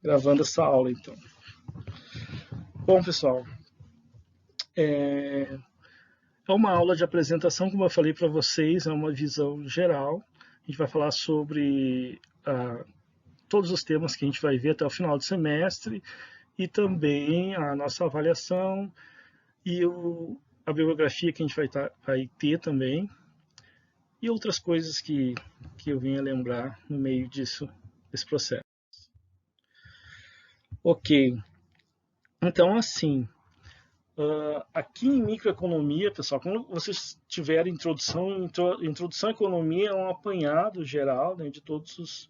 Gravando essa aula, então. Bom, pessoal, é uma aula de apresentação, como eu falei para vocês, é uma visão geral. A gente vai falar sobre todos os temas que a gente vai ver até o final do semestre e também a nossa avaliação e a bibliografia que a gente vai ter também e outras coisas que eu venha lembrar no meio desse processo. Ok, então assim, aqui em microeconomia, pessoal, quando vocês tiverem introdução à economia é um apanhado geral, né, de todos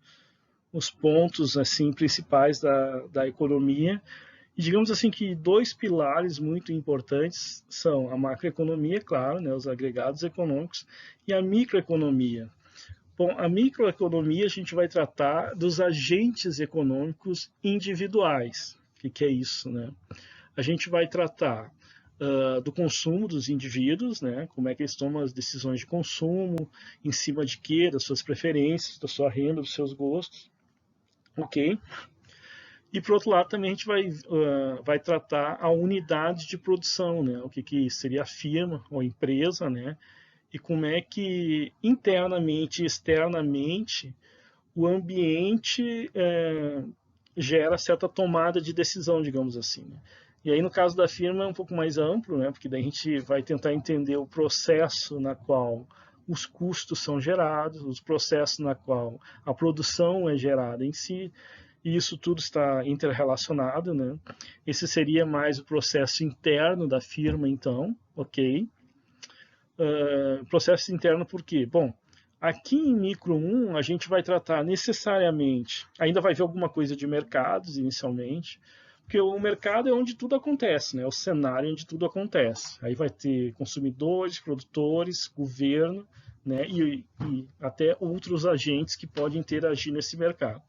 os pontos assim principais da economia. E digamos assim que dois pilares muito importantes são a macroeconomia, claro, né, os agregados econômicos, e a microeconomia. Bom, a microeconomia a gente vai tratar dos agentes econômicos individuais. O que é isso, né? A gente vai tratar do consumo dos indivíduos, né? Como é que eles tomam as decisões de consumo, em cima de quê, das suas preferências, da sua renda, dos seus gostos, ok? E por outro lado também a gente vai tratar a unidade de produção, né? O que seria a firma ou a empresa, né? E como é que internamente e externamente o ambiente gera certa tomada de decisão, digamos assim, né? E aí, no caso da firma, é um pouco mais amplo, né? Porque daí a gente vai tentar entender o processo na qual os custos são gerados, os processos na qual a produção é gerada em si, e isso tudo está interrelacionado, né? Esse seria mais o processo interno da firma, então, ok? Processo interno por quê? Bom, aqui em Micro 1, a gente vai tratar necessariamente, ainda vai ver alguma coisa de mercados inicialmente, porque o mercado é onde tudo acontece, né? É o cenário onde tudo acontece. Aí vai ter consumidores, produtores, governo, né? E até outros agentes que podem interagir nesse mercado.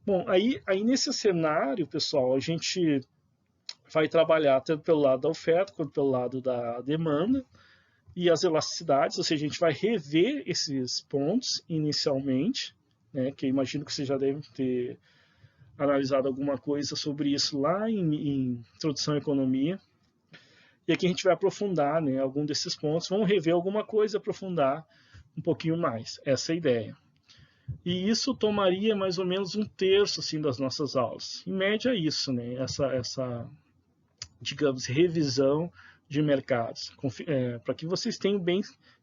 Bom, aí nesse cenário, pessoal, a gente vai trabalhar tanto pelo lado da oferta quanto pelo lado da demanda e as elasticidades, ou seja, a gente vai rever esses pontos inicialmente, né, que eu imagino que vocês já devem ter analisado alguma coisa sobre isso lá em Introdução à Economia. E aqui a gente vai aprofundar, né, algum desses pontos, vamos rever alguma coisa, aprofundar um pouquinho mais. Essa é a ideia. E isso tomaria mais ou menos 1/3 assim, das nossas aulas. Em média é isso, né, essa digamos, revisão de mercados, para que vocês tenham bem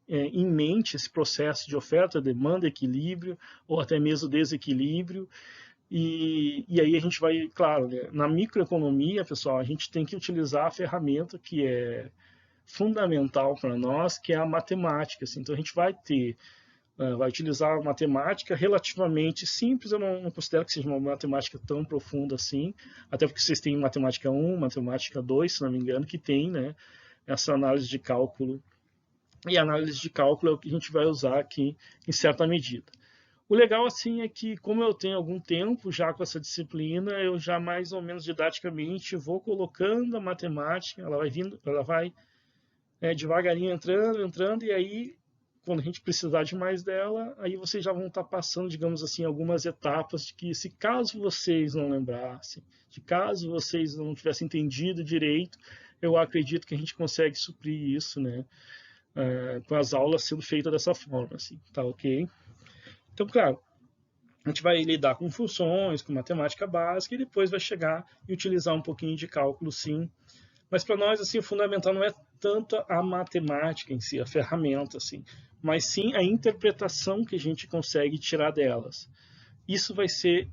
em mente esse processo de oferta, demanda, equilíbrio, ou até mesmo desequilíbrio. E aí a gente vai, claro, né, na microeconomia, pessoal, a gente tem que utilizar a ferramenta que é fundamental para nós, que é a matemática. Assim. Então a gente vai utilizar a matemática relativamente simples, eu não considero que seja uma matemática tão profunda assim, até porque vocês têm matemática 1, matemática 2, se não me engano, que tem, né, essa análise de cálculo, e a análise de cálculo é o que a gente vai usar aqui em certa medida. O legal assim é que, como eu tenho algum tempo já com essa disciplina, eu já mais ou menos didaticamente vou colocando a matemática, ela vai devagarinho entrando, e aí quando a gente precisar de mais dela, aí vocês já vão estar passando, digamos assim, algumas etapas de que, se caso vocês não lembrassem, de caso vocês não tivessem entendido direito, eu acredito que a gente consegue suprir isso, né, com as aulas sendo feitas dessa forma, assim, tá ok? Então, claro, a gente vai lidar com funções, com matemática básica, e depois vai chegar e utilizar um pouquinho de cálculo, sim. Mas para nós, assim, o fundamental não é tanto a matemática em si, a ferramenta, assim, mas sim a interpretação que a gente consegue tirar delas. Isso vai ser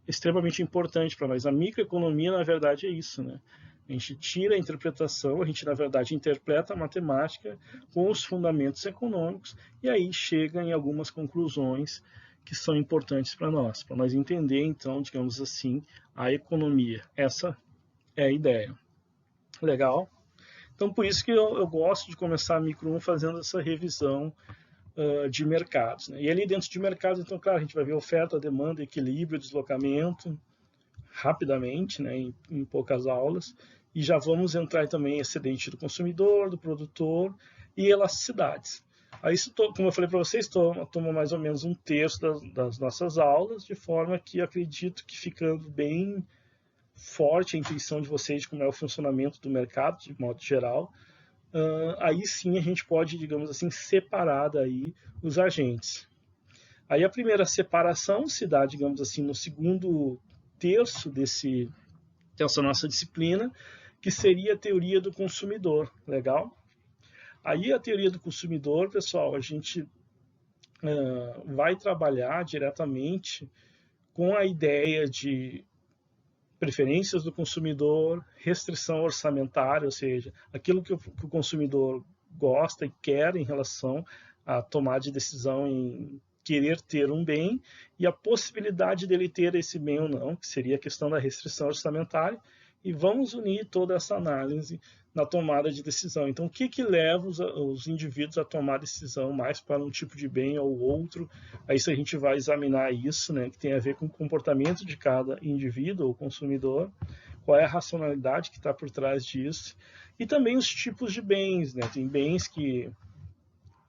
extremamente importante para nós. A microeconomia, na verdade, é isso, né? A gente tira a interpretação, a gente, na verdade, interpreta a matemática com os fundamentos econômicos e aí chega em algumas conclusões que são importantes para nós entender, então, digamos assim, a economia. Essa é a ideia. Legal? Então, por isso que eu gosto de começar a Micro 1 fazendo essa revisão de mercados. Né? E ali dentro de mercados, então, claro, a gente vai ver oferta, demanda, equilíbrio, deslocamento, rapidamente, né, em poucas aulas, e já vamos entrar também em excedente do consumidor, do produtor e elasticidades. Aí, isso, como eu falei para vocês, toma mais ou menos um terço das nossas aulas, de forma que eu acredito que ficando bem forte a intuição de vocês de como é o funcionamento do mercado, de modo geral, aí sim a gente pode, digamos assim, separar daí os agentes. Aí a primeira separação se dá, digamos assim, no segundo terço dessa nossa disciplina, que seria a teoria do consumidor, legal? Aí a teoria do consumidor, pessoal, a gente vai trabalhar diretamente com a ideia de preferências do consumidor, restrição orçamentária, ou seja, aquilo que o consumidor gosta e quer em relação a tomar de decisão em querer ter um bem e a possibilidade dele ter esse bem ou não, que seria a questão da restrição orçamentária, e vamos unir toda essa análise na tomada de decisão. Então, o que leva os indivíduos a tomar decisão mais para um tipo de bem ou outro? Aí a gente vai examinar isso, né, que tem a ver com o comportamento de cada indivíduo ou consumidor, qual é a racionalidade que está por trás disso, e também os tipos de bens, né? Tem bens que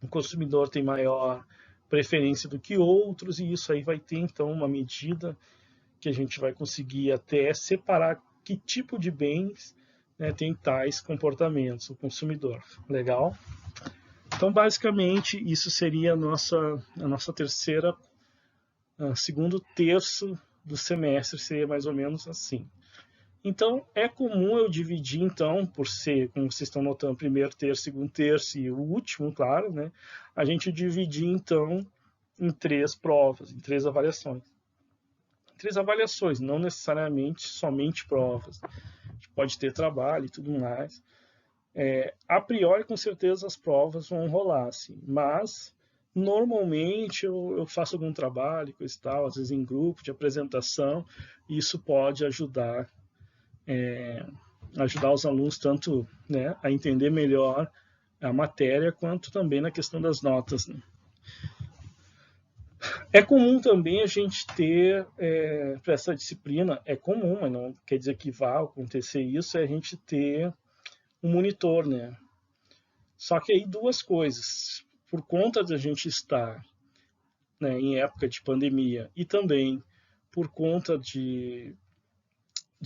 o consumidor tem maior preferência do que outros, e isso aí vai ter então uma medida que a gente vai conseguir até separar que tipo de bens, né, tem tais comportamentos, o consumidor. Legal? Então, basicamente, isso seria a nossa terceira, segundo terço do semestre, seria mais ou menos assim. Então, é comum eu dividir, então, por ser, como vocês estão notando, primeiro terço, segundo terço e o último, claro, né? A gente dividir, então, em 3 provas, em 3 avaliações. 3 avaliações, não necessariamente somente provas. A gente pode ter trabalho e tudo mais. A priori, com certeza, as provas vão rolar, assim, mas normalmente eu faço algum trabalho, coisa e tal, às vezes em grupo, de apresentação, e isso pode ajudar os alunos tanto, né, a entender melhor a matéria, quanto também na questão das notas, né? É comum também a gente ter, para essa disciplina, é comum, mas não quer dizer que vá acontecer isso, é a gente ter um monitor, né? Só que aí 2 coisas. Por conta de a gente estar, né, em época de pandemia e também por conta de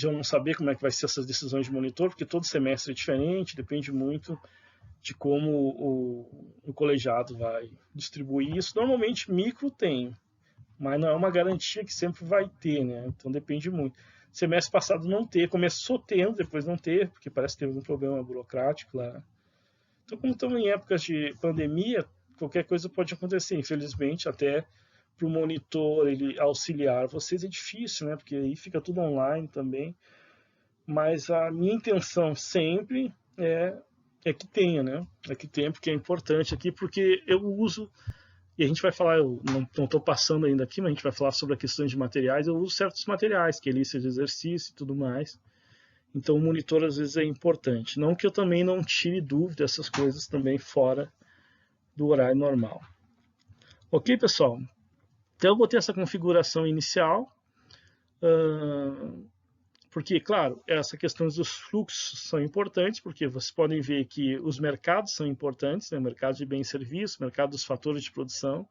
eu não saber como é que vai ser essas decisões de monitor, porque todo semestre é diferente, depende muito de como o colegiado vai distribuir isso. Normalmente micro tem, mas não é uma garantia que sempre vai ter, né? Então depende muito. Semestre passado não teve, começou tendo, depois não teve, porque parece que teve algum problema burocrático lá. Então, como estamos em épocas de pandemia, qualquer coisa pode acontecer. Infelizmente, até para o monitor ele auxiliar vocês é difícil, né? Porque aí fica tudo online também. Mas a minha intenção sempre é que tenha, né? É que tenha, porque é importante aqui, porque eu uso, e a gente vai falar, eu não estou passando ainda aqui, mas a gente vai falar sobre a questão de materiais, eu uso certos materiais, que é lista de exercício e tudo mais. Então o monitor às vezes é importante. Não que eu também não tire dúvida dessas coisas também fora do horário normal. Ok, pessoal? Então eu vou ter essa configuração inicial, porque, claro, essa questão dos fluxos são importantes, porque vocês podem ver que os mercados são importantes, né? O mercado de bens e serviços, o mercado dos fatores de produção.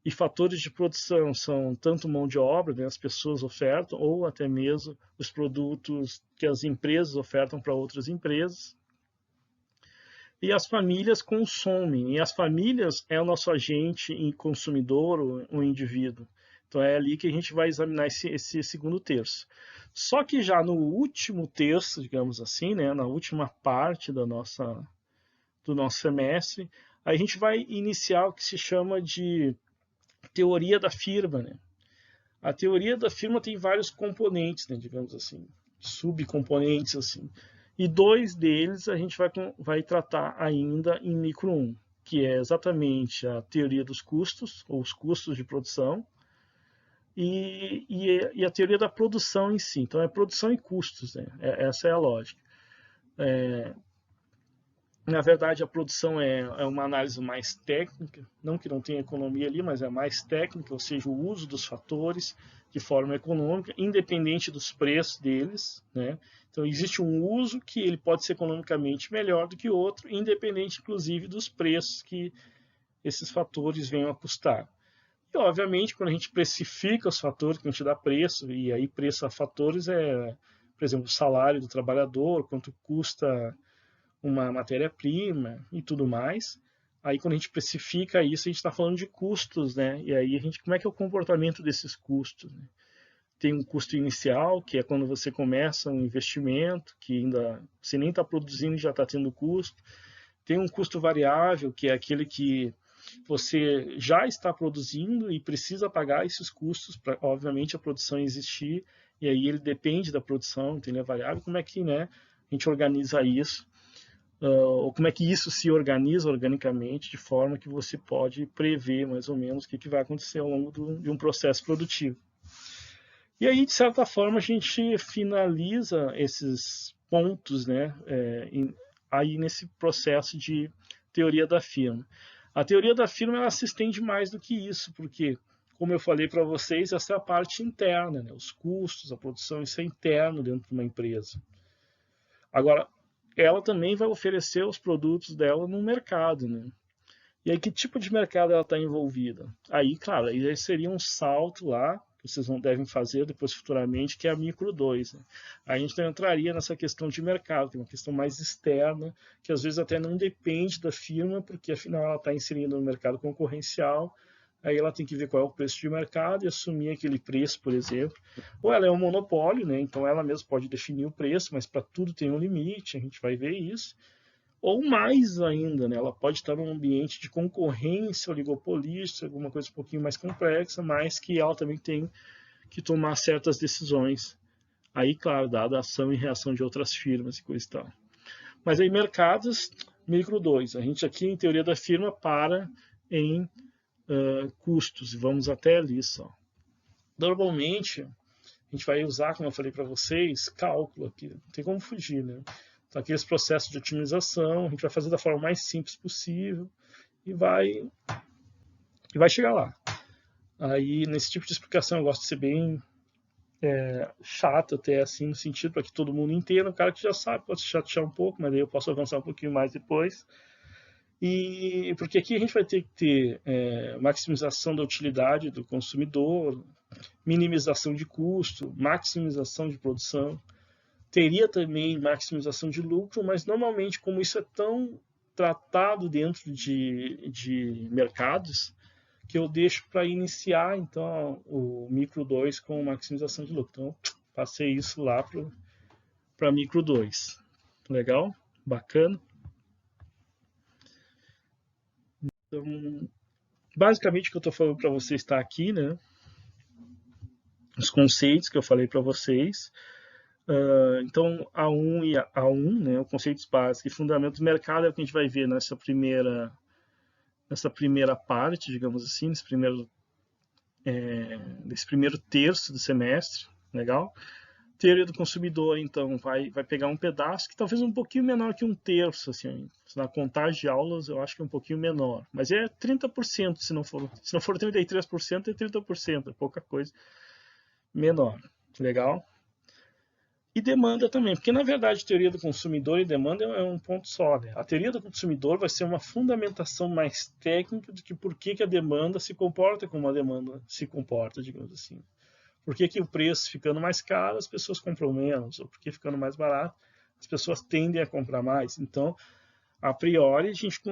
E fatores de produção são tanto mão de obra, né, as pessoas ofertam, ou até mesmo os produtos que as empresas ofertam para outras empresas. E as famílias consomem, e as famílias é o nosso agente consumidor, o indivíduo. Então é ali que a gente vai examinar esse segundo terço. Só que já no último terço, digamos assim, né, na última parte do nosso semestre, a gente vai iniciar o que se chama de teoria da firma, né? A teoria da firma tem vários componentes, né, digamos assim, subcomponentes assim. E 2 deles a gente vai tratar ainda em micro 1, que é exatamente a teoria dos custos, ou os custos de produção, e a teoria da produção em si. Então é produção e custos, né? Essa é a lógica. Na verdade, a produção é uma análise mais técnica, não que não tenha economia ali, mas é mais técnica, ou seja, o uso dos fatores de forma econômica, independente dos preços deles, né? Então, existe um uso que ele pode ser economicamente melhor do que outro, independente, inclusive, dos preços que esses fatores venham a custar. E, obviamente, quando a gente precifica os fatores, que a gente dá preço, e aí preço a fatores é, por exemplo, o salário do trabalhador, quanto custa uma matéria-prima e tudo mais. Aí, quando a gente precifica isso, a gente está falando de custos, né? E aí, como é que é o comportamento desses custos, né? Tem um custo inicial, que é quando você começa um investimento, que ainda você nem está produzindo e já está tendo custo. Tem um custo variável, que é aquele que você já está produzindo e precisa pagar esses custos para, obviamente, a produção existir. E aí ele depende da produção, então ele é variável. Como é que, né, a gente organiza isso? Ou como é que isso se organiza organicamente, de forma que você pode prever mais ou menos o que vai acontecer ao longo de um processo produtivo. E aí, de certa forma, a gente finaliza esses pontos, né, aí nesse processo de teoria da firma. A teoria da firma ela se estende mais do que isso, porque, como eu falei para vocês, essa é a parte interna, né, os custos, a produção, isso é interno dentro de uma empresa. Agora, ela também vai oferecer os produtos dela no mercado, né? E aí, que tipo de mercado ela está envolvida? Aí, claro, aí seria um salto lá, que vocês devem fazer depois futuramente, que é a micro 2. Né? Aí a gente não entraria nessa questão de mercado, que é uma questão mais externa, que às vezes até não depende da firma, porque afinal ela está inserindo no mercado concorrencial, aí ela tem que ver qual é o preço de mercado e assumir aquele preço, por exemplo. Ou ela é um monopólio, né? Então ela mesma pode definir o preço, mas para tudo tem um limite, a gente vai ver isso. Ou mais ainda, né? Ela pode estar num ambiente de concorrência oligopolista, alguma coisa um pouquinho mais complexa, mas que ela também tem que tomar certas decisões. Aí, claro, dada a ação e reação de outras firmas e coisa e tal. Mas aí, mercados, micro 2. A gente aqui, em teoria da firma, para em custos. E vamos até ali só. Normalmente, a gente vai usar, como eu falei para vocês, cálculo aqui. Não tem como fugir, né? Então, aqueles processos de otimização, a gente vai fazer da forma mais simples possível e vai chegar lá. Aí, nesse tipo de explicação, eu gosto de ser bem chato até, assim, no sentido para que todo mundo entenda. O cara que já sabe pode se chatear um pouco, mas aí eu posso avançar um pouquinho mais depois. E porque aqui a gente vai ter que ter maximização da utilidade do consumidor, minimização de custo, maximização de produção. Teria também maximização de lucro, mas normalmente, como isso é tão tratado dentro de mercados, que eu deixo para iniciar então o micro 2 com maximização de lucro. Então, passei isso lá para micro 2. Legal? Bacana? Então, basicamente o que eu estou falando para vocês está aqui, né? Os conceitos que eu falei para vocês. Então, A1 e A1, né, os conceitos básicos e fundamentos do mercado é o que a gente vai ver nessa primeira parte, digamos assim, nesse primeiro terço do semestre, legal? Teoria do consumidor, então, vai pegar um pedaço que talvez um pouquinho menor que um terço, assim, na contagem de aulas eu acho que é um pouquinho menor, mas é 30%, se não for 33%, é 30%, é pouca coisa, menor, legal? E demanda também, porque na verdade teoria do consumidor e demanda é um ponto só. Né? A teoria do consumidor vai ser uma fundamentação mais técnica do que por que a demanda se comporta como a demanda se comporta, digamos assim. Por que o preço ficando mais caro as pessoas compram menos, ou por que ficando mais barato as pessoas tendem a comprar mais. Então, a priori,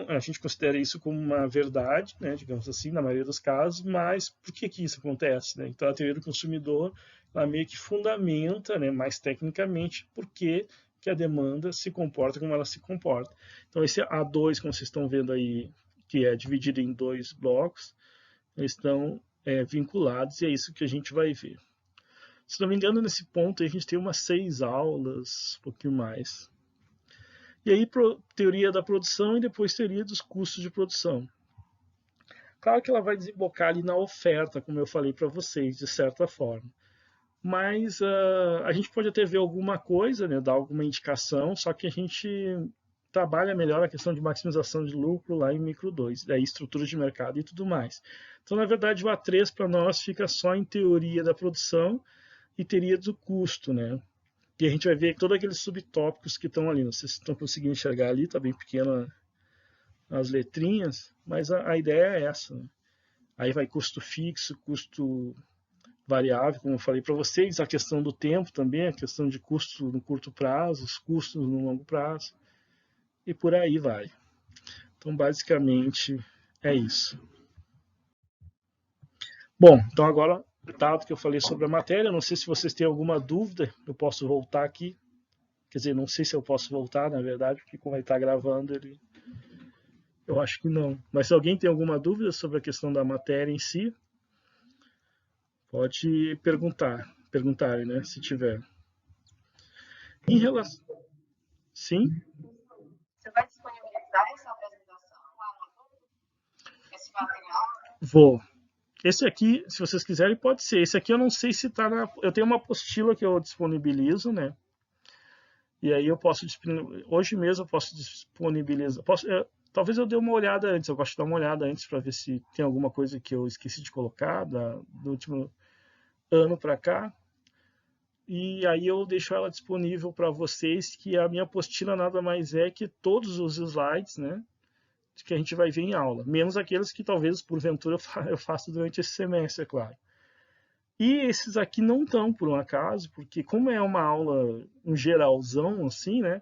a gente considera isso como uma verdade, né, digamos assim, na maioria dos casos, mas por que isso acontece? Né? Então, a teoria do consumidor ela meio que fundamenta, né, mais tecnicamente, por que a demanda se comporta como ela se comporta. Então, esse A2, como vocês estão vendo aí, que é dividido em 2 blocos, eles estão vinculados e é isso que a gente vai ver. Se não me engano, nesse ponto a gente tem umas 6 aulas, um pouquinho mais. E aí, teoria da produção e depois teoria dos custos de produção. Claro que ela vai desembocar ali na oferta, como eu falei para vocês, de certa forma. Mas a gente pode até ver alguma coisa, né, dar alguma indicação, só que a gente trabalha melhor a questão de maximização de lucro lá em micro 2, daí estrutura de mercado e tudo mais. Então, na verdade, o A3 para nós fica só em teoria da produção e teoria do custo, né? E a gente vai ver todos aqueles subtópicos que estão ali. Não sei se estão conseguindo enxergar ali, está bem pequena as letrinhas, mas a ideia é essa, né? Aí vai custo fixo, custo variável, como eu falei para vocês, a questão do tempo também, a questão de custo no curto prazo, os custos no longo prazo, e por aí vai. Então, basicamente, é isso. Bom, então agora, dado que eu falei sobre a matéria, não sei se vocês têm alguma dúvida, eu posso voltar aqui. Quer dizer, não sei se eu posso voltar, na verdade, porque como ele está gravando, eu acho que não. Mas se alguém tem alguma dúvida sobre a questão da matéria em si, pode perguntarem, né, se tiver. Em relação... Sim? Você vai disponibilizar essa apresentação lá no esse material? Vou. Esse aqui, se vocês quiserem, pode ser. Esse aqui eu não sei se está na... Eu tenho uma apostila que eu disponibilizo, né? E aí eu posso... Hoje mesmo eu posso disponibilizar... Talvez eu dê uma olhada antes. Eu gosto de dar uma olhada antes para ver se tem alguma coisa que eu esqueci de colocar do último ano para cá. E aí eu deixo ela disponível para vocês, que a minha apostila nada mais é que todos os slides, né, que a gente vai ver em aula, menos aqueles que talvez porventura eu faça durante esse semestre, é claro. E esses aqui não estão por um acaso, porque como é uma aula um geralzão assim, né,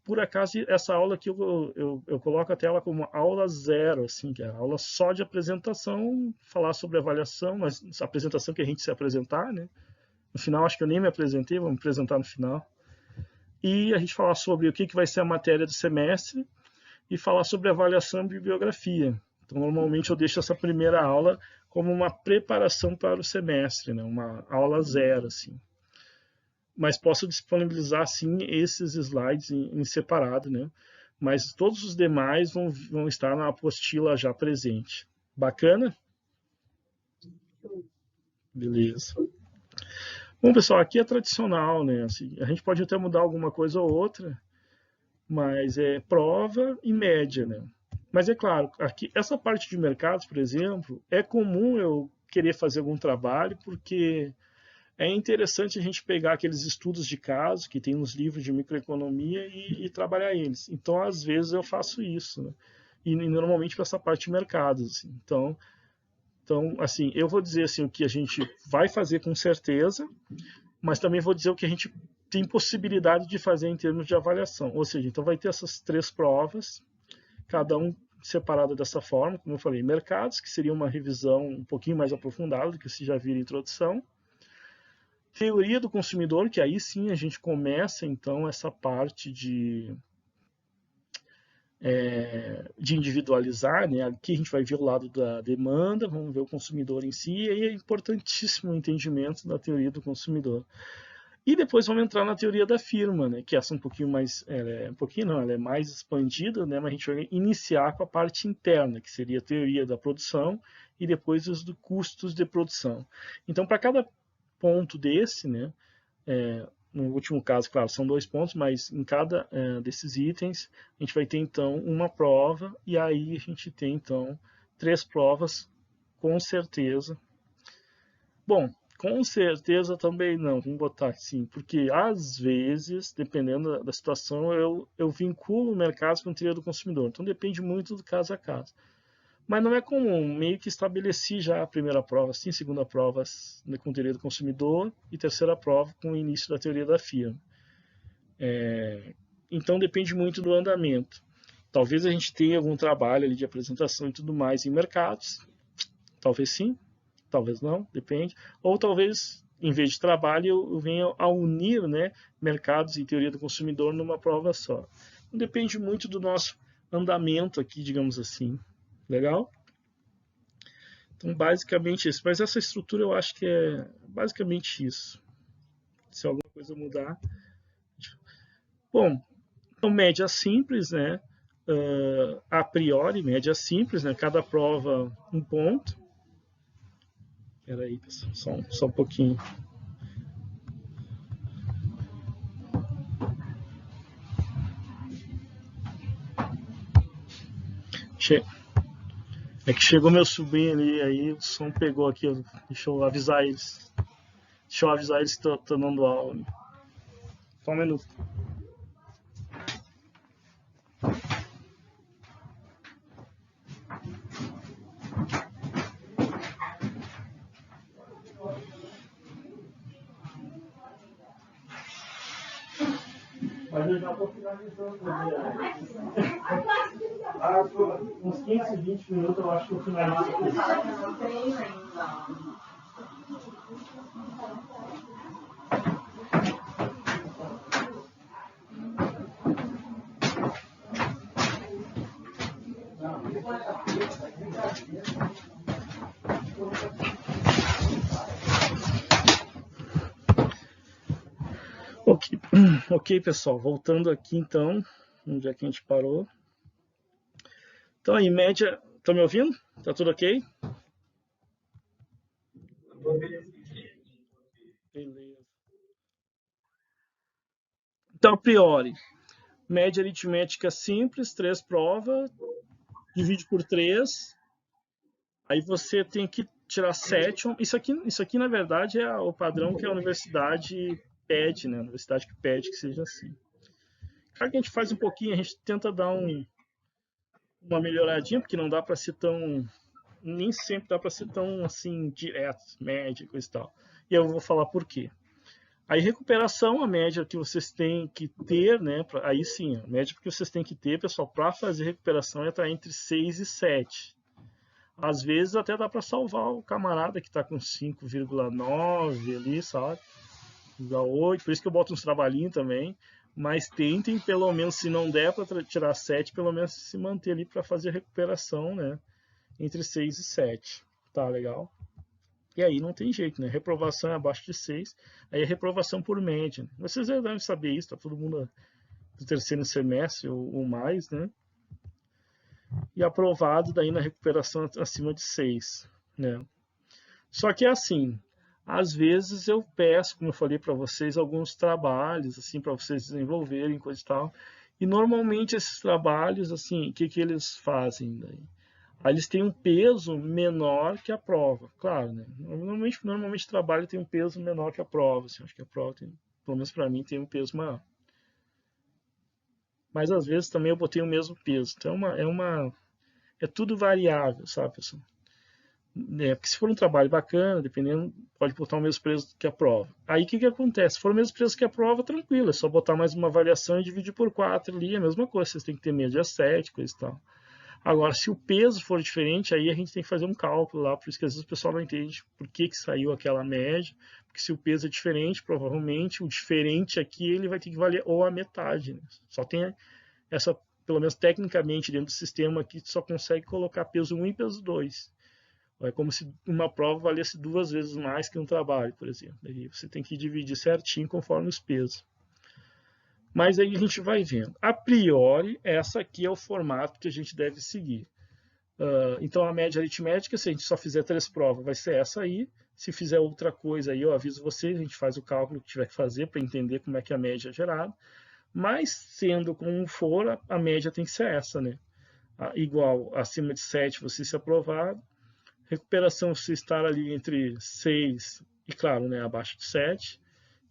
por acaso essa aula aqui eu coloco a tela como aula 0, assim, que é a aula só de apresentação, falar sobre avaliação, mas a apresentação que a gente se apresentar, né. No final, acho que eu nem me apresentei, vou me apresentar no final. E a gente falar sobre o que vai ser a matéria do semestre e falar sobre avaliação e bibliografia. Então, normalmente eu deixo essa primeira aula como uma preparação para o semestre, né? Uma aula 0, assim. Mas posso disponibilizar, sim, esses slides em separado, né? Mas todos os demais vão estar na apostila já presente. Bacana? Beleza. Bom, pessoal, aqui é tradicional, né? Assim, a gente pode até mudar alguma coisa ou outra, mas é prova e média, né? Mas é claro, aqui, essa parte de mercados, por exemplo, é comum eu querer fazer algum trabalho, porque é interessante a gente pegar aqueles estudos de caso que tem nos livros de microeconomia e trabalhar eles. Então, às vezes, eu faço isso, né? E normalmente para essa parte de mercados. Assim. Então, assim, eu vou dizer assim, o que a gente vai fazer com certeza, mas também vou dizer o que a gente tem possibilidade de fazer em termos de avaliação. Ou seja, então vai ter essas 3 provas, cada um separado dessa forma, como eu falei, mercados, que seria uma revisão um pouquinho mais aprofundada do que se já vira introdução. Teoria do consumidor, que aí sim a gente começa então essa parte de individualizar, né? Aqui a gente vai ver o lado da demanda, vamos ver o consumidor em si, e aí é importantíssimo o entendimento da teoria do consumidor. E depois vamos entrar na teoria da firma, né? Que essa é um pouquinho mais, ela é mais expandida, né? Mas a gente vai iniciar com a parte interna, que seria a teoria da produção e depois os custos de produção. Então, para cada ponto desse, né? No último caso, claro, são 2 pontos, mas em cada desses itens a gente vai ter então uma prova e aí a gente tem então 3 provas com certeza. Bom, com certeza também não, vamos botar assim, porque às vezes, dependendo da situação, eu vinculo mercados com teoria do consumidor, então depende muito do caso a caso. Mas não é comum, meio que estabeleci já a primeira prova, assim, segunda prova com teoria do consumidor e terceira prova com o início da teoria da firma. Então depende muito do andamento. Talvez a gente tenha algum trabalho ali de apresentação e tudo mais em mercados, talvez sim, talvez não, depende. Ou talvez, em vez de trabalho, eu venha a unir, né, mercados e teoria do consumidor numa prova só. Então, depende muito do nosso andamento aqui, digamos assim. Legal? Então, basicamente isso. Mas essa estrutura eu acho que é basicamente isso. Se alguma coisa mudar. Bom, então média simples, né? A priori, média simples, né? Cada prova um ponto. Espera aí, pessoal, só um pouquinho. É que chegou meu sobrinho ali, aí o som pegou aqui. Deixa eu avisar eles. Deixa eu avisar eles que estão dando aula. Só um minuto. Mas eu já estou finalizando. Uns 15, 20 minutos eu acho que eu finalizo. Ok, pessoal, voltando aqui então, onde é que a gente parou? Então, em média, tá me ouvindo? Tá tudo ok? Beleza. Então, a priori, média aritmética simples, 3 provas, divide por 3, aí você tem que tirar 7. Isso aqui na verdade, é o padrão que a universidade pede, né? A universidade que pede que seja assim. Claro que a gente faz um pouquinho, a gente tenta dar uma melhoradinha, porque não dá para ser tão... Nem sempre dá para ser tão, assim, direto, média, coisa e tal. E eu vou falar por quê. Aí, recuperação, a média que vocês têm que ter, né? Aí sim, a média que vocês têm que ter, pessoal, para fazer recuperação é estar entre 6 e 7. Às vezes até dá para salvar o camarada que está com 5,9 ali, sabe? 8, por isso que eu boto uns trabalhinhos também. Mas tentem, pelo menos, se não der para tirar 7, pelo menos se manter ali para fazer recuperação, né? Entre 6 e 7. Tá legal? E aí não tem jeito, né? Reprovação é abaixo de 6, aí é reprovação por média. Vocês já devem saber isso, tá todo mundo do terceiro semestre ou mais, né? E aprovado daí na recuperação acima de 6, né? Só que é assim, às vezes eu peço, como eu falei para vocês, alguns trabalhos, assim, para vocês desenvolverem, coisa e tal. E normalmente esses trabalhos, assim, o que eles fazem daí? Aí eles têm um peso menor que a prova, claro, né? Normalmente o trabalho tem um peso menor que a prova, assim, acho que a prova tem, pelo menos para mim, tem um peso maior. Mas às vezes também eu botei o mesmo peso, então é tudo variável, sabe, pessoal? Porque se for um trabalho bacana, dependendo, pode botar o mesmo preço que a prova. Aí o que acontece? Se for o mesmo preço que a prova, tranquilo, é só botar mais uma avaliação e dividir por 4 ali, é a mesma coisa, vocês têm que ter média 7, coisa e tal. Agora, se o peso for diferente, aí a gente tem que fazer um cálculo lá, por isso que às vezes o pessoal não entende por que saiu aquela média, porque se o peso é diferente, provavelmente o diferente aqui ele vai ter que valer ou a metade, né? Só tem essa, pelo menos tecnicamente dentro do sistema aqui, só consegue colocar peso 1 e peso 2. É como se uma prova valesse 2 vezes mais que um trabalho, por exemplo. Aí você tem que dividir certinho conforme os pesos. Mas aí a gente vai vendo. A priori, essa aqui é o formato que a gente deve seguir. Então, a média aritmética, se a gente só fizer 3 provas, vai ser essa aí. Se fizer outra coisa aí, eu aviso vocês, a gente faz o cálculo que tiver que fazer para entender como é que a média é gerada. Mas, sendo como for, a média tem que ser essa, né? Igual, acima de 7 você se aprovado. Recuperação, você estar ali entre 6 e, claro, né, abaixo de 7.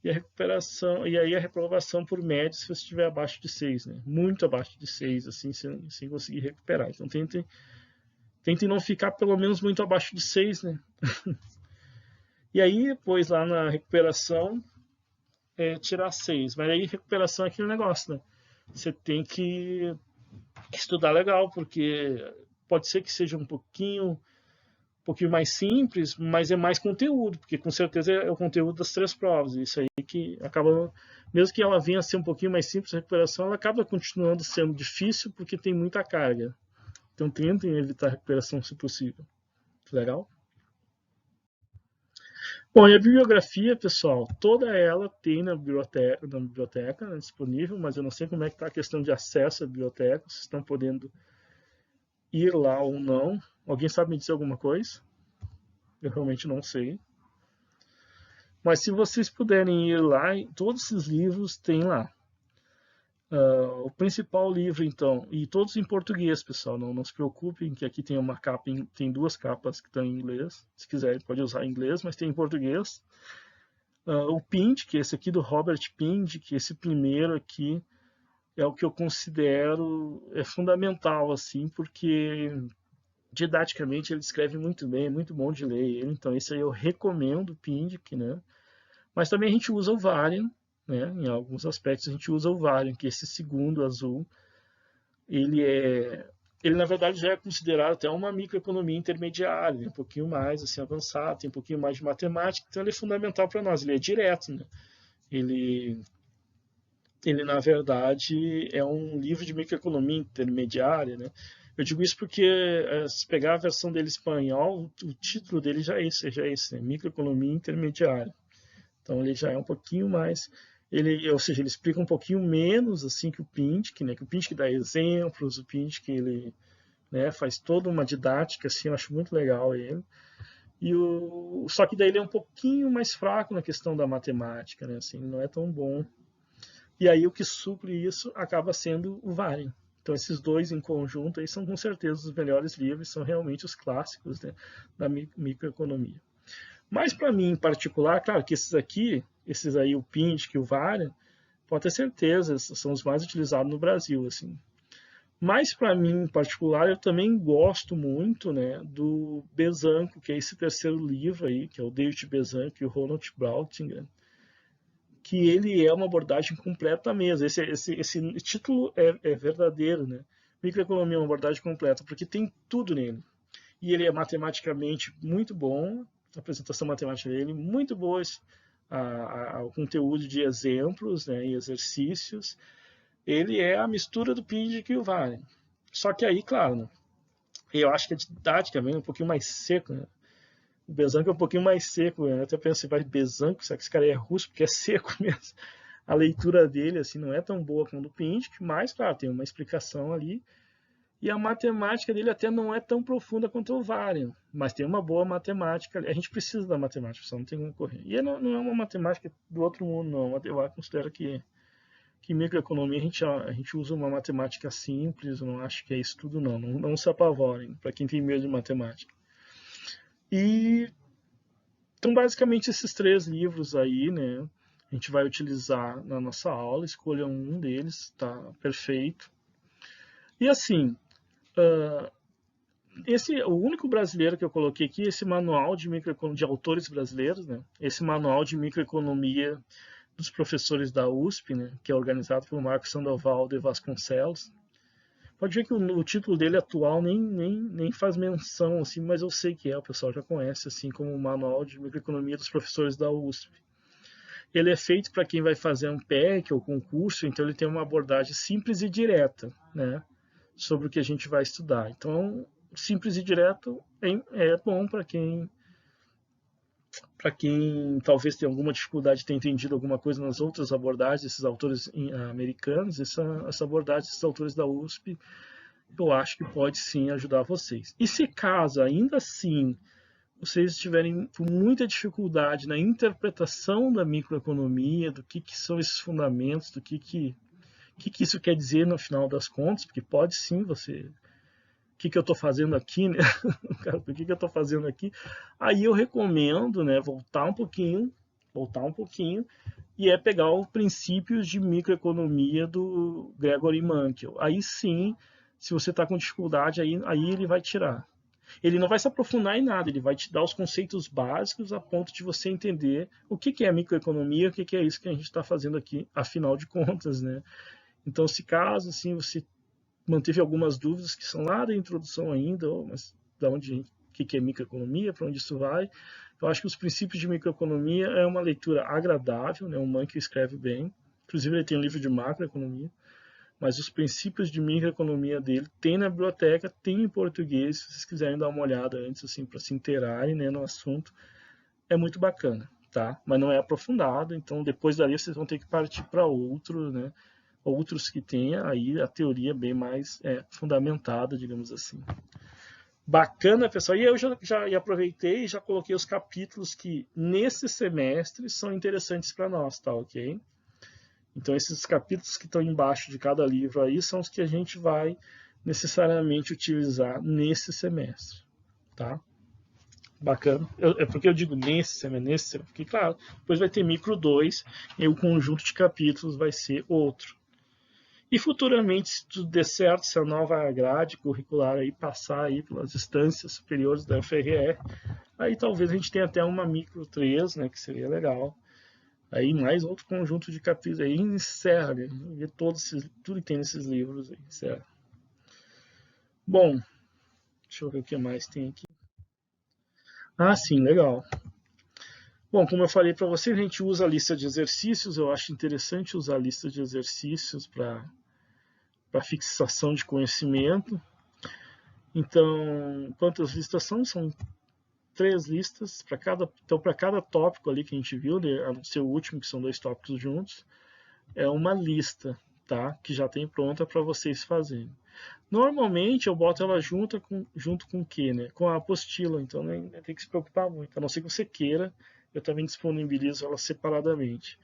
E a recuperação, e aí a reprovação por média se você estiver abaixo de 6, né? Muito abaixo de 6, assim, sem conseguir recuperar. Então tentem não ficar pelo menos muito abaixo de 6, né? E aí depois lá na recuperação tirar 6. Mas aí recuperação é aquele negócio, né? Você tem que estudar legal, porque pode ser que seja um pouquinho mais simples, mas é mais conteúdo, porque com certeza é o conteúdo das 3 provas. Isso aí que acaba, mesmo que ela venha a ser um pouquinho mais simples a recuperação, ela acaba continuando sendo difícil porque tem muita carga. Então tentem evitar a recuperação se possível. Legal? Bom, e a bibliografia, pessoal, toda ela tem na biblioteca, né, disponível, mas eu não sei como é que está a questão de acesso à biblioteca, se estão podendo ir lá ou não. Alguém sabe me dizer alguma coisa? Eu realmente não sei. Mas se vocês puderem ir lá, todos esses livros tem lá. O principal livro, então, e todos em português, pessoal, não se preocupem, que aqui tem uma capa, tem 2 capas que estão em inglês. Se quiserem, pode usar em inglês, mas tem em português. O Pind, que é esse aqui do Robert Pind, que esse primeiro aqui é o que eu considero fundamental, assim, porque didaticamente ele escreve muito bem, é muito bom de ler ele. Então, esse aí eu recomendo, o Pind, né? Mas também a gente usa o Varian, né? Em alguns aspectos a gente usa o Variant, que é esse segundo azul, ele na verdade já é considerado até uma microeconomia intermediária, um pouquinho mais assim avançado, tem um pouquinho mais de matemática, então ele é fundamental para nós, ele é direto, né? Ele, ele na verdade é um livro de microeconomia intermediária, né? Eu digo isso porque se pegar a versão dele em espanhol, o título dele já é esse, né? Microeconomia intermediária. Então ele já é um pouquinho mais, ou seja, ele explica um pouquinho menos assim que o Pintic, né? Que o Pintic dá exemplos, o Pintic ele, né, faz toda uma didática assim, eu acho muito legal ele. Só que daí ele é um pouquinho mais fraco na questão da matemática, né? Assim, não é tão bom. E aí o que supre isso acaba sendo o Varian. Então esses dois em conjunto aí são com certeza os melhores livros, são realmente os clássicos, né, da microeconomia. Mas para mim em particular, claro que esses aí, o Pintic e o Varian, pode ter certeza, são os mais utilizados no Brasil, assim. Mas para mim em particular, eu também gosto muito, né, do Besanco, que é esse terceiro livro aí, que é o David Besanco e o Ronald Brautinger, que ele é uma abordagem completa mesmo. Esse título é verdadeiro, né? Microeconomia é uma abordagem completa, porque tem tudo nele. E ele é matematicamente muito bom, a apresentação matemática dele muito boa, o conteúdo de exemplos, né, e exercícios. Ele é a mistura do Pindic e o Varian. Só que aí, claro, né, eu acho que a didática vem um pouquinho mais seco, né? O Besanco é um pouquinho mais seco, né? Eu até pensei, vai Besanco, será que esse cara é russo? Porque é seco mesmo. A leitura dele assim não é tão boa como a do Pindic, mas, claro, tem uma explicação ali. E a matemática dele até não é tão profunda quanto o Varian, mas tem uma boa matemática. A gente precisa da matemática, só não tem como correr. E não é uma matemática do outro mundo, não. Eu considero que microeconomia a gente usa uma matemática simples, eu não acho que é isso tudo, não se apavorem, para quem tem medo de matemática. E então, basicamente, esses três livros aí, né? A gente vai utilizar na nossa aula, escolha um deles, tá perfeito. E assim, o único brasileiro que eu coloquei aqui, esse manual de microeconomia, de autores brasileiros, né? Esse manual de microeconomia dos professores da USP, né? Que é organizado pelo Marcos Sandoval de Vasconcelos. Pode ver que o título dele atual nem faz menção, assim, mas eu sei que o pessoal já conhece, assim, como o Manual de Microeconomia dos Professores da USP. Ele é feito para quem vai fazer um PEC ou concurso, então ele tem uma abordagem simples e direta, né, sobre o que a gente vai estudar. Então, simples e direto é bom para quem talvez tenha alguma dificuldade de ter entendido alguma coisa nas outras abordagens desses autores americanos, essa abordagem desses autores da USP, eu acho que pode sim ajudar vocês. E se caso ainda assim vocês estiverem com muita dificuldade na interpretação da microeconomia, do que são esses fundamentos, do que isso quer dizer no final das contas, porque pode sim você... O que eu estou fazendo aqui, né? O que eu estou fazendo aqui? Aí eu recomendo, né, voltar um pouquinho, e pegar os princípios de microeconomia do Gregory Mankiw. Aí sim, se você está com dificuldade, aí ele vai tirar. Ele não vai se aprofundar em nada, ele vai te dar os conceitos básicos a ponto de você entender o que é microeconomia, o que é isso que a gente está fazendo aqui, afinal de contas, né? Então, se caso assim, você manteve algumas dúvidas que são lá da introdução ainda, mas da onde, o que é microeconomia, para onde isso vai, eu acho que os princípios de microeconomia é uma leitura agradável, né? O Mankiw escreve bem, inclusive ele tem um livro de macroeconomia, mas os princípios de microeconomia dele tem na biblioteca, tem em português, se vocês quiserem dar uma olhada antes, assim, para se inteirarem, né, no assunto, é muito bacana, tá? Mas não é aprofundado, então depois dali vocês vão ter que partir para outro, né? Outros que tenha aí a teoria bem mais fundamentada, digamos assim. Bacana, pessoal. E eu já aproveitei e já coloquei os capítulos que nesse semestre são interessantes para nós, tá ok? Então esses capítulos que estão embaixo de cada livro aí são os que a gente vai necessariamente utilizar nesse semestre, tá? Bacana. É porque eu digo nesse semestre, porque claro, depois vai ter micro 2 e o conjunto de capítulos vai ser outro. E futuramente, se tudo der certo, se a nova grade curricular aí passar aí pelas instâncias superiores da UFRR, aí talvez a gente tenha até uma micro 3, né, que seria legal, Aí mais outro conjunto de capítulos, aí encerra, né? Vê tudo que tem nesses livros, aí encerra. Bom, deixa eu ver o que mais tem aqui. Ah, sim, legal. Bom, como eu falei para você, a gente usa a lista de exercícios. Eu acho interessante usar a lista de exercícios para fixação de conhecimento. Então, quantas listas são? São 3 listas para cada. Então, para cada tópico ali que a gente viu, né, a não ser o último, que são 2 tópicos juntos, é uma lista, tá? Que já tem pronta para vocês fazerem. Normalmente eu boto ela junto com o quê, né? Com a apostila, então nem tem que se preocupar muito. A não ser que você queira, eu também disponibilizo ela separadamente.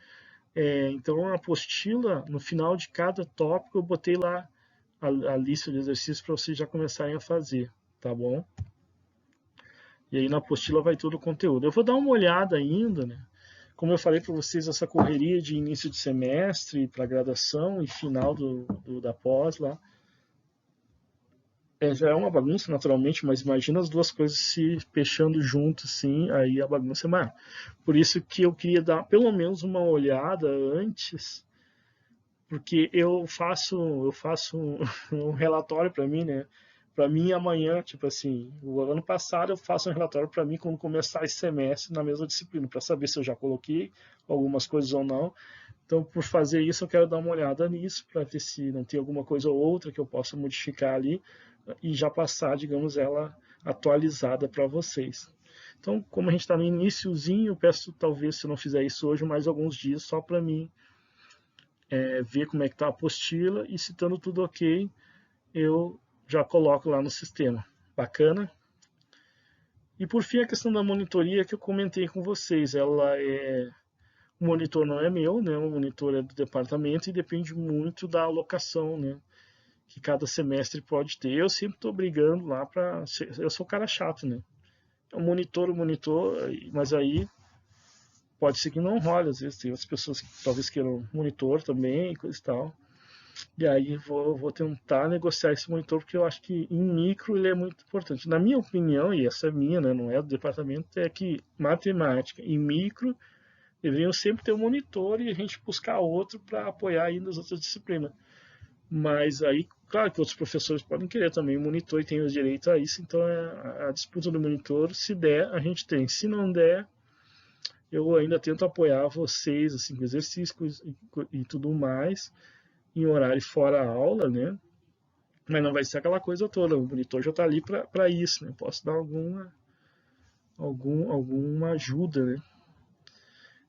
Então a apostila, no final de cada tópico, eu botei lá a lista de exercícios para vocês já começarem a fazer, tá bom? E aí na apostila vai todo o conteúdo. Eu vou dar uma olhada ainda, né? Como eu falei para vocês, essa correria de início de semestre para graduação e final da pós lá, já é uma bagunça, naturalmente, mas imagina as duas coisas se fechando junto, assim, aí a bagunça é maior. Por isso que eu queria dar pelo menos uma olhada antes, porque eu faço um relatório para mim, né? Para mim amanhã, tipo assim, o ano passado eu faço um relatório para mim quando começar esse semestre na mesma disciplina, para saber se eu já coloquei algumas coisas ou não. Então, por fazer isso, eu quero dar uma olhada nisso, para ver se não tem alguma coisa ou outra que eu possa modificar ali e já passar, digamos, ela atualizada para vocês. Então, como a gente está no iniciozinho, eu peço, talvez, se eu não fizer isso hoje, mais alguns dias, só para mim ver como é que está a apostila, e se estando tudo ok, eu já coloco lá no sistema. Bacana? E por fim, a questão da monitoria que eu comentei com vocês, o monitor não é meu, né? O monitor é do departamento e depende muito da alocação, né? Que cada semestre pode ter. Eu sempre estou brigando lá para. Eu sou o cara chato, né? O monitor, mas aí pode ser que não role, às vezes tem outras pessoas que talvez queiram monitor também, coisa e tal. E aí vou tentar negociar esse monitor, porque eu acho que em micro ele é muito importante. Na minha opinião, e essa é minha, né, não é do departamento, é que matemática e micro deveriam sempre ter um monitor e a gente buscar outro para apoiar ainda as outras disciplinas. Mas aí, claro que outros professores podem querer também o monitor e tem o direito a isso, então a disputa do monitor, se der, a gente tem. Se não der, eu ainda tento apoiar vocês, assim, com exercícios e tudo mais, em horário fora a aula, né? Mas não vai ser aquela coisa toda, o monitor já está ali para isso, né? Posso dar alguma ajuda, né?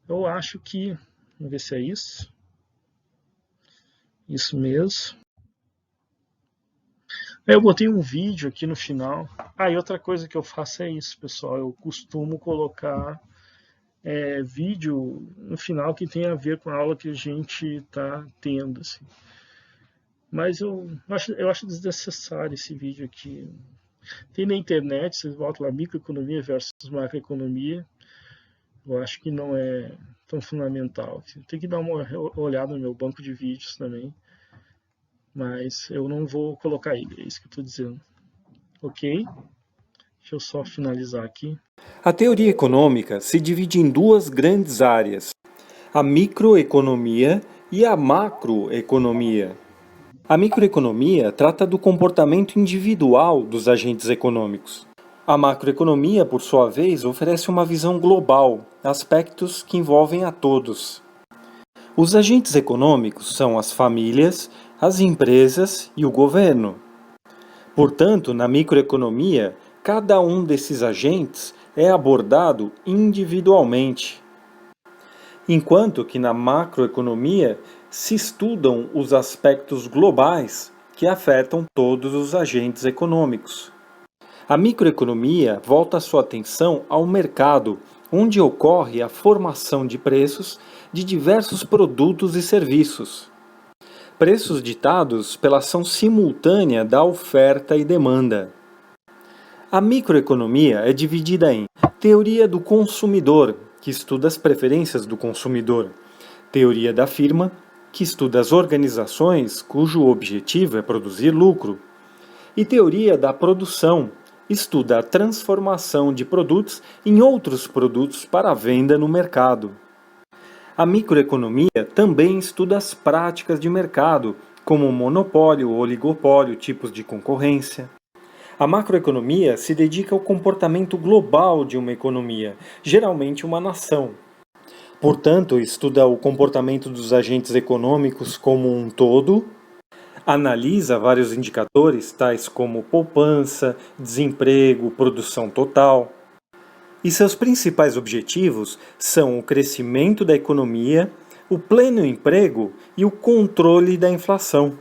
Eu acho que, vamos ver se é isso. Isso mesmo. Eu botei um vídeo aqui no final. E outra coisa que eu faço é isso, pessoal. Eu costumo colocar vídeo no final que tem a ver com a aula que a gente está tendo. Assim. Mas eu acho desnecessário esse vídeo aqui. Tem na internet, vocês botam lá microeconomia versus macroeconomia. Eu acho que não é tão fundamental. Tem que dar uma olhada no meu banco de vídeos também. Mas eu não vou colocar ele, é isso que eu estou dizendo. Ok? Deixa eu só finalizar aqui. A teoria econômica se divide em duas grandes áreas, a microeconomia e a macroeconomia. A microeconomia trata do comportamento individual dos agentes econômicos. A macroeconomia, por sua vez, oferece uma visão global, aspectos que envolvem a todos. Os agentes econômicos são as famílias, as empresas e o governo. Portanto, na microeconomia, cada um desses agentes é abordado individualmente, enquanto que na macroeconomia se estudam os aspectos globais que afetam todos os agentes econômicos. A microeconomia volta sua atenção ao mercado, onde ocorre a formação de preços de diversos produtos e serviços. Preços ditados pela ação simultânea da oferta e demanda. A microeconomia é dividida em teoria do consumidor, que estuda as preferências do consumidor, teoria da firma, que estuda as organizações cujo objetivo é produzir lucro, e teoria da produção, estuda a transformação de produtos em outros produtos para venda no mercado. A microeconomia também estuda as práticas de mercado, como o monopólio, oligopólio, tipos de concorrência. A macroeconomia se dedica ao comportamento global de uma economia, geralmente uma nação. Portanto, estuda o comportamento dos agentes econômicos como um todo, analisa vários indicadores, tais como poupança, desemprego, produção total. E seus principais objetivos são o crescimento da economia, o pleno emprego e o controle da inflação.